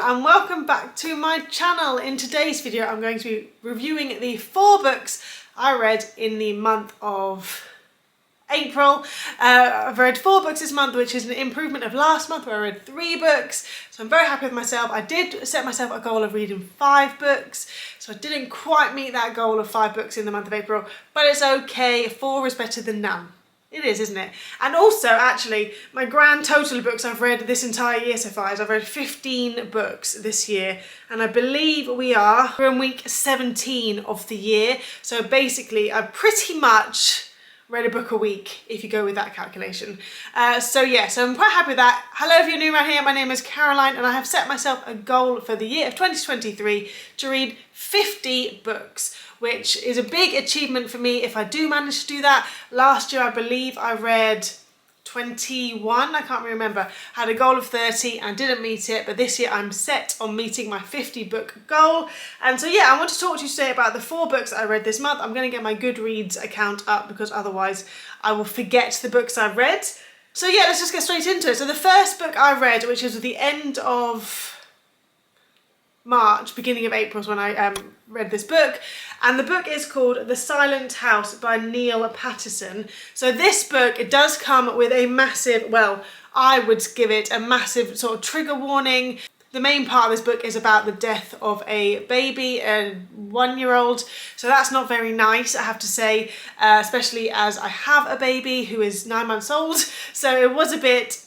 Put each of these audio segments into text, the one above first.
and welcome back to my channel. In today's video I'm going to be reviewing the 4 books I read in the month of April. I've read 4 books this month, which is an improvement of last month where I read 3 books, so I'm very happy with myself. I did set myself a goal of reading 5 books, so I didn't quite meet that goal of 5 books in the month of April, but it's okay. 4 is better than none. It is, isn't it? And also, actually, my grand total of books I've read this entire year so far is I've read 15 books this year, and I believe we're in week 17 of the year, so basically I've pretty much read a book a week if you go with that calculation. So I'm quite happy with that. Hello, if you're new around here, my name is Caroline and I have set myself a goal for the year of 2023 to read 50 books, which is a big achievement for me if I do manage to do that. Last year I believe I read 21, I can't remember. I had a goal of 30 and didn't meet it, but this year I'm set on meeting my 50 book goal. And so I want to talk to you today about the 4 books I read this month. I'm going to get my Goodreads account up because otherwise I will forget the books I've read. So let's just get straight into it. So the first book I read, which is at the end of March, beginning of April is when I read this book, and the book is called The Silent House by Neil Patterson. So this book, it does come with a massive, well, I would give it a massive sort of trigger warning. The main part of this book is about the death of a baby, a 1-year-old, so that's not very nice, I have to say, especially as I have a baby who is 9 months old, so it was a bit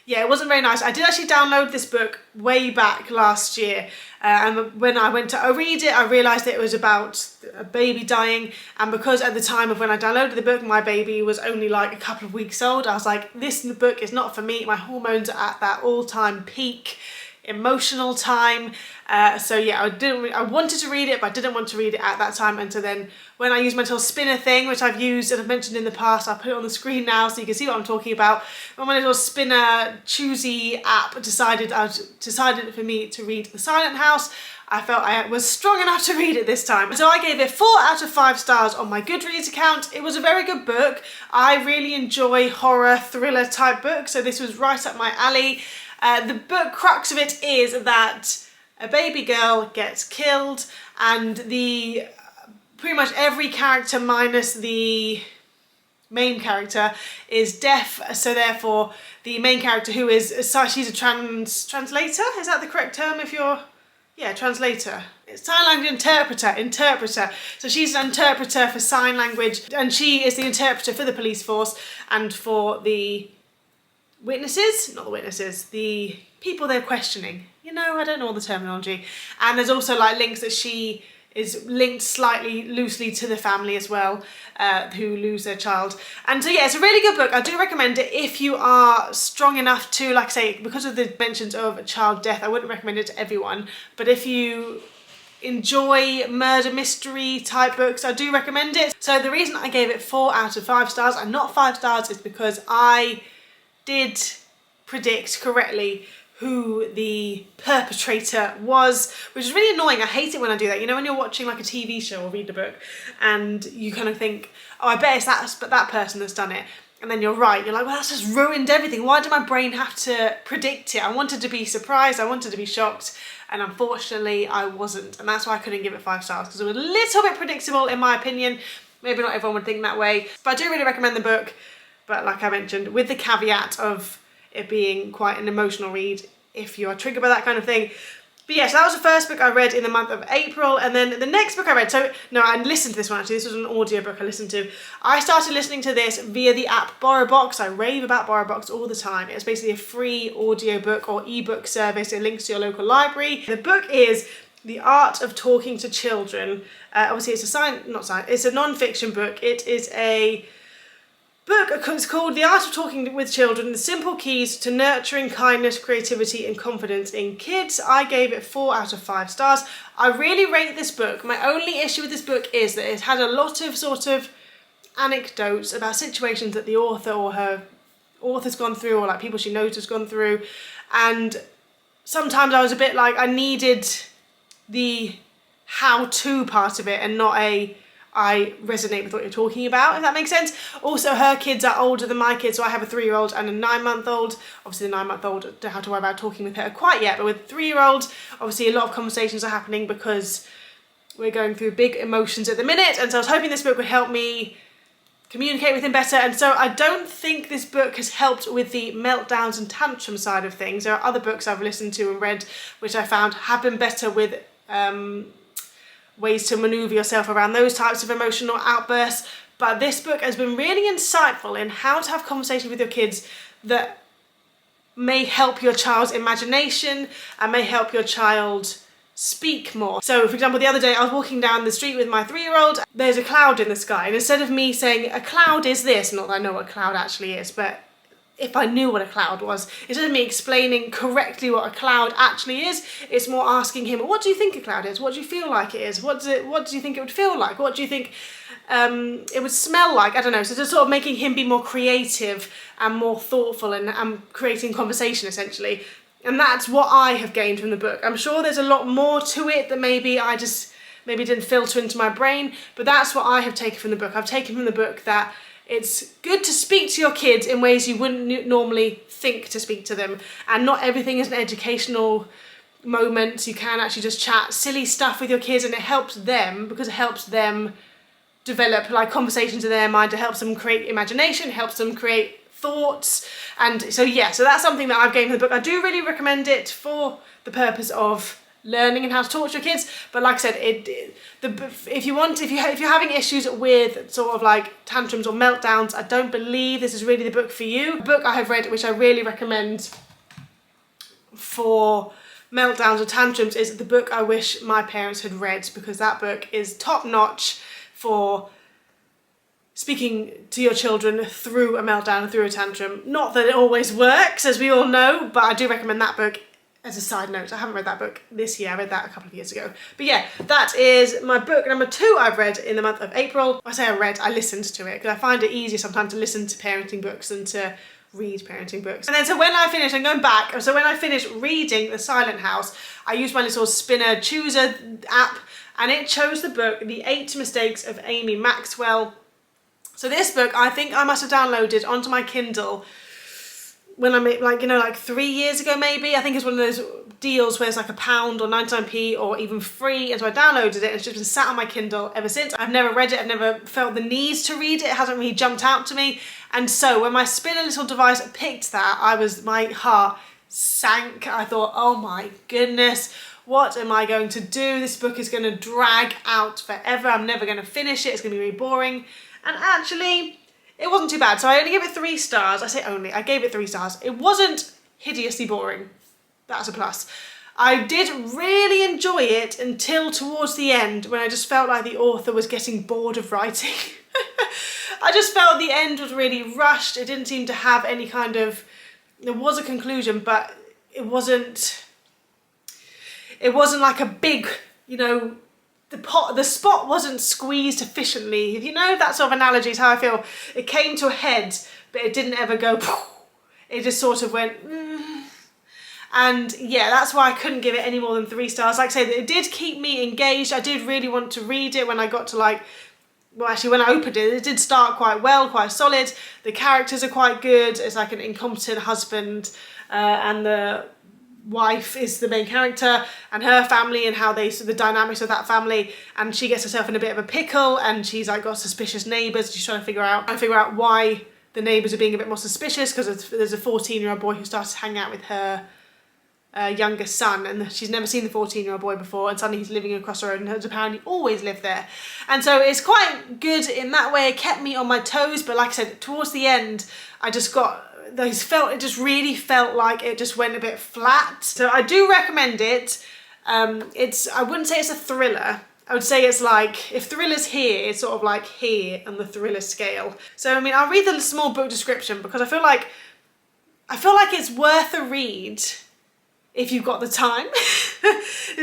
it wasn't very nice. I did actually download this book way back last year, and when I went to read it, I realised that it was about a baby dying, and because at the time of when I downloaded the book, my baby was only like a couple of weeks old, I was like, this book is not for me. My hormones are at that all-time peak emotional time, I wanted to read it, but I didn't want to read it at that time. And so then when I used my little spinner thing, which I've used and I've mentioned in the past, I'll put it on the screen now so you can see what I'm talking about. When my little spinner choosy app decided for me to read The Silent House, I felt I was strong enough to read it this time. So I gave it 4 out of 5 stars on my Goodreads account. It was a very good book. I really enjoy horror, thriller type books, so this was right up my alley. The book crux of it is that a baby girl gets killed, and pretty much every character minus the main character is deaf, so therefore the main character, who is, she's a translator, is that the correct term if you're, translator. It's sign language interpreter. So she's an interpreter for sign language, and she is the interpreter for the police force and for the the people they're questioning. I don't know all the terminology. And there's also like links that she is linked slightly loosely to the family as well, who lose their child. And so it's a really good book. I do recommend it if you are strong enough to, like I say, because of the mentions of child death, I wouldn't recommend it to everyone. But if you enjoy murder mystery type books, I do recommend it. So the reason I gave it 4 out of 5 stars and not 5 stars is because I did predict correctly who the perpetrator was, which is really annoying. I hate it when I do that. When you're watching like a TV show or read a book and you kind of think, oh, I bet it's that person that's done it. And then you're right. You're like, well, that's just ruined everything. Why did my brain have to predict it? I wanted to be surprised. I wanted to be shocked. And unfortunately, I wasn't. And that's why I couldn't give it 5 stars, because it was a little bit predictable in my opinion. Maybe not everyone would think that way. But I do really recommend the book. But like I mentioned, with the caveat of it being quite an emotional read if you are triggered by that kind of thing. But so that was the first book I read in the month of April. And then the next book I read, I listened to this one actually. This was an audiobook I listened to. I started listening to this via the app BorrowBox. I rave about BorrowBox all the time. It's basically a free audiobook or ebook service. It links to your local library. The book is The Art of Talking to Children. Obviously it's it's a non-fiction book. It is a book. It's called The Art of Talking with Children, The Simple Keys to Nurturing Kindness, Creativity and Confidence in Kids. I gave it 4 out of 5 stars. I really rate this book. My only issue with this book is that it had a lot of sort of anecdotes about situations that the author or her author's gone through, or like people she knows has gone through, and sometimes I was a bit like, I needed the how-to part of it and not I resonate with what you're talking about, if that makes sense. Also, her kids are older than my kids, so I have a 3-year-old and a 9-month-old. Obviously the 9-month-old, don't have to worry about talking with her quite yet, but with 3-year-old, obviously a lot of conversations are happening because we're going through big emotions at the minute, and so I was hoping this book would help me communicate with him better. And so I don't think this book has helped with the meltdowns and tantrum side of things. There are other books I've listened to and read which I found have been better with ways to maneuver yourself around those types of emotional outbursts. But this book has been really insightful in how to have conversations with your kids that may help your child's imagination and may help your child speak more. So for example, the other day I was walking down the street with my 3-year-old. There's a cloud in the sky, and instead of me saying a cloud is this, not that I know what a cloud actually is, but if I knew what a cloud was, instead of me explaining correctly what a cloud actually is, it's more asking him, what do you think a cloud is? What do you feel like it is? What do you think it would feel like? What do you think it would smell like? I don't know. So just sort of making him be more creative and more thoughtful and creating conversation essentially. And that's what I have gained from the book. I'm sure there's a lot more to it that maybe didn't filter into my brain, but that's what I have taken from the book. I've taken from the book that it's good to speak to your kids in ways you wouldn't normally think to speak to them, and not everything is an educational moment. You can actually just chat silly stuff with your kids, and it helps them because it helps them develop like conversations in their mind. It helps them create imagination, it helps them create thoughts. And so yeah, so that's something that I've gained from the book. I do really recommend it for the purpose of learning and how to talk to your kids. But like I said, if you're having issues with sort of like tantrums or meltdowns, I don't believe this is really the book for you. The book I have read, which I really recommend for meltdowns or tantrums, is the book I wish my parents had read, because that book is top notch for speaking to your children through a meltdown and through a tantrum. Not that it always works, as we all know, but I do recommend that book. As a side note, I haven't read that book this year, I read that a couple of years ago. But yeah, that is my book number 2 I've read in the month of April. I say I listened to it, because I find it easier sometimes to listen to parenting books than to read parenting books. And then so when I finished, I'm going back, so when I finished reading The Silent House, I used my little spinner chooser app, and it chose the book, The 8 Mistakes of Amy Maxwell. So this book, I think I must have downloaded onto my Kindle when I made, like 3 years ago maybe. I think it's one of those deals where it's like £1 or 99p or even free, and so I downloaded it and it's just been sat on my Kindle ever since. I've never read it, I've never felt the need to read it, it hasn't really jumped out to me. And so when my spinner little device picked that, my heart sank. I thought, oh my goodness, what am I going to do? This book is going to drag out forever, I'm never going to finish it, it's going to be really boring. And actually, it wasn't too bad. So I only gave it 3 stars. I say only, I gave it 3 stars. It wasn't hideously boring. That's a plus. I did really enjoy it until towards the end, when I just felt like the author was getting bored of writing. I just felt the end was really rushed. It didn't seem to have any kind of, there was a conclusion, but it wasn't like a big, the spot wasn't squeezed efficiently. That sort of analogy is how I feel. It came to a head, but it didn't ever go, it just sort of went, And yeah, that's why I couldn't give it any more than 3 stars. Like I said, it did keep me engaged. I did really want to read it when I got to when I opened it, it did start quite well, quite solid. The characters are quite good. It's like an incompetent husband and the wife is the main character, and her family and how the dynamics of that family, and she gets herself in a bit of a pickle, and she's like got suspicious neighbours. She's trying to figure out why the neighbours are being a bit more suspicious, because there's a 14-year-old boy who starts to hang out with her younger son, and she's never seen the 14-year-old boy before, and suddenly he's living across the road and has apparently always lived there. And so it's quite good in that way. It kept me on my toes, but like I said, towards the end I just got it just really felt like it just went a bit flat. So I do recommend it. I wouldn't say it's a thriller. I would say it's like, if thriller's here, it's sort of like here on the thriller scale. So I mean, I'll read the small book description, because I feel like it's worth a read if you've got the time.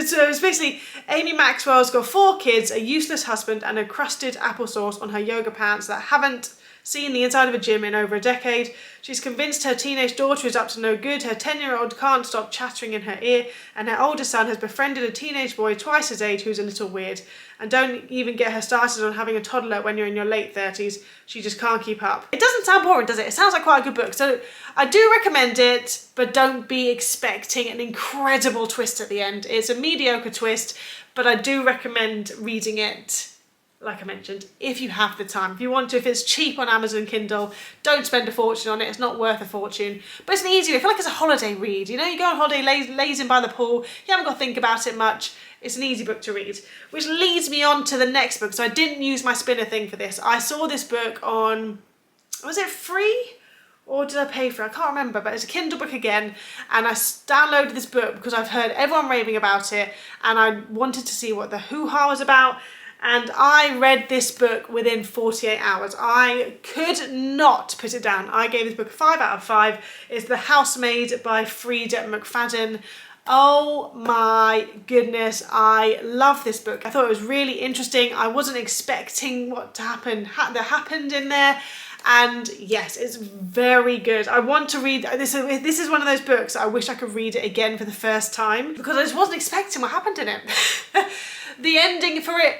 So it's basically, Amy Maxwell's got 4 kids, a useless husband, and a crusted applesauce on her yoga pants that haven't seen the inside of a gym in over a decade. She's convinced her teenage daughter is up to no good, her 10-year-old can't stop chattering in her ear, and her older son has befriended a teenage boy twice his age who's a little weird. And don't even get her started on having a toddler when you're in your late 30s. She just can't keep up. It doesn't sound boring, does it? It sounds like quite a good book. So I do recommend it, but don't be expecting an incredible twist at the end. It's a mediocre twist, but I do recommend reading it, like I mentioned, if you have the time. If you want to, if it's cheap on Amazon Kindle, don't spend a fortune on it. It's not worth a fortune. But it's an easy read. I feel like it's a holiday read. You know, you go on holiday, lazing by the pool, you haven't got to think about it much. It's an easy book to read, which leads me on to the next book. So I didn't use my spinner thing for this. I saw this book on, was it free? Or did I pay for it? I can't remember, but it's a Kindle book again. And I downloaded this book because I've heard everyone raving about it and I wanted to see what the hoo-ha was about. And I read this book within 48 hours. I could not put it down. I gave this book a 5 out of 5. It's The Housemaid by Freese McFadden. Oh my goodness, I love this book. I thought it was really interesting. I wasn't expecting what to happen that happened in there. And yes, it's very good. I want to read this. This is one of those books I wish I could read it again for the first time because I just wasn't expecting what happened in it. The ending for it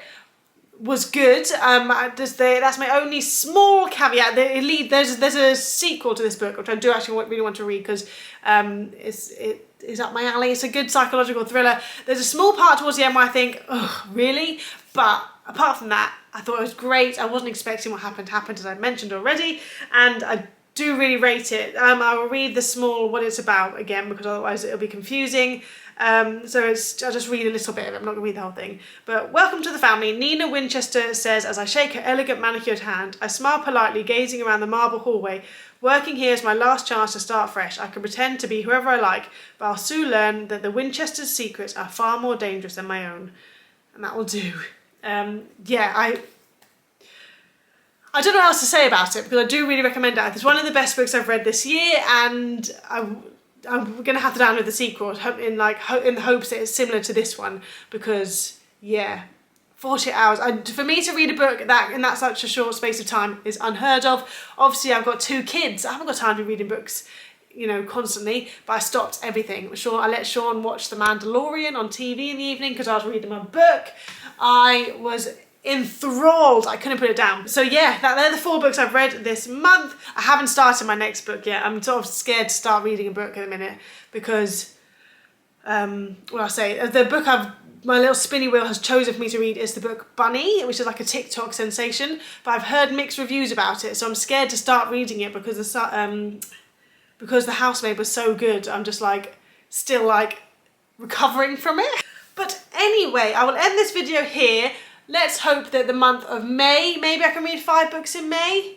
was good. That's my only small caveat. There's a sequel to this book, which I do actually really want to read because it is up my alley. It's a good psychological thriller. There's a small part towards the end where I think, oh, really? But apart from that, I thought it was great. I wasn't expecting what happened, as I mentioned already, and I do really rate it. I will read the small what it's about again because otherwise it'll be confusing. I'll just read a little bit of it. I'm not going to read the whole thing. But welcome to the family. Nina Winchester says as I shake her elegant manicured hand. I smile politely, gazing around the marble hallway. Working here is my last chance to start fresh. I can pretend to be whoever I like, but I'll soon learn that the Winchester's secrets are far more dangerous than my own. And that will do. Yeah, I don't know what else to say about it because I do really recommend it. It's one of the best books I've read this year, and I'm going to have to download the sequel in the hopes that it's similar to this one because, yeah, 40 hours. For me to read a book in such a short space of time is unheard of. Obviously, I've got 2 kids. I haven't got time to be reading books, you know, constantly, but I stopped everything. I let Sean watch The Mandalorian on TV in the evening because I was reading my book. I was enthralled. I couldn't put it down. So yeah, they're the 4 books I've read this month. I haven't started my next book yet. I'm sort of scared to start reading a book in a minute because, the book my little spinny wheel has chosen for me to read is the book Bunny, which is like a TikTok sensation, but I've heard mixed reviews about it, so I'm scared to start reading it because The Housemaid was so good. I'm just still recovering from it. But anyway, I will end this video here. Let's hope that the month of May, maybe I can read 5 books in May.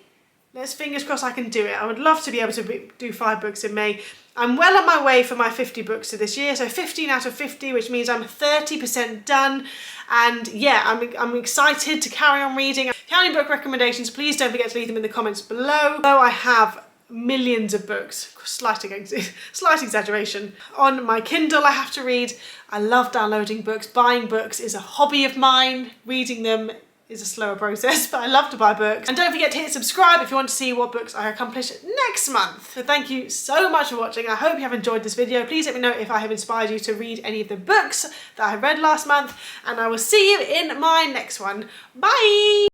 Let's fingers crossed I can do it. I would love to be able to do 5 books in May. I'm well on my way for my 50 books for this year, so 15 out of 50, which means I'm 30% done. And yeah, I'm excited to carry on reading. If you have any book recommendations, please don't forget to leave them in the comments below. Though I have millions of books, slight exaggeration, on my Kindle I have to read. I love downloading books. Buying books is a hobby of mine. Reading them is a slower process, but I love to buy books. And don't forget to hit subscribe if you want to see what books I accomplish next month. So thank you so much for watching. I hope you have enjoyed this video. Please let me know if I have inspired you to read any of the books that I read last month, and I will see you in my next one. Bye!